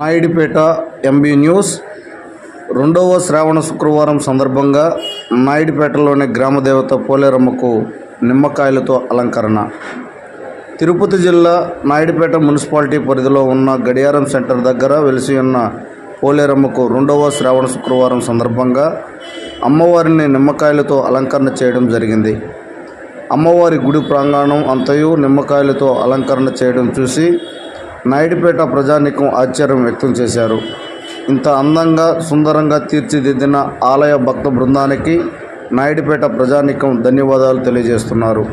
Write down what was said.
Naidupeta MB news. రెండవ శ్రావణ శుక్రవారం సందర్భంగా నాయుడుపేటలోని గ్రామదేవత పోలేరమ్మకు నిమ్మకాయలతో అలంకరణ. తిరుపతి జిల్లా నాయుడుపేట మున్సిపాలిటీ పరిధిలో ఉన్న గడియారం సెంటర్ దగ్గర వెలిసి ఉన్న పోలేరమ్మకు రెండవ శ్రావణ శుక్రవారం సందర్భంగా అమ్మవారిని నిమ్మకాయలతో అలంకరణ చేయడం జరిగింది. అమ్మవారి గుడి ప్రాంగణం అంతయు నిమ్మకాయలతో అలంకరణ చేయడం చూసి నాయుడుపేట ప్రజానీకం ఆశ్చర్యం వ్యక్తం చేశారు. ఇంత అందంగా సుందరంగా తీర్చిదిద్దిన ఆలయ భక్త బృందానికి నాయుడుపేట ప్రజానీకం ధన్యవాదాలు తెలియజేస్తున్నారు.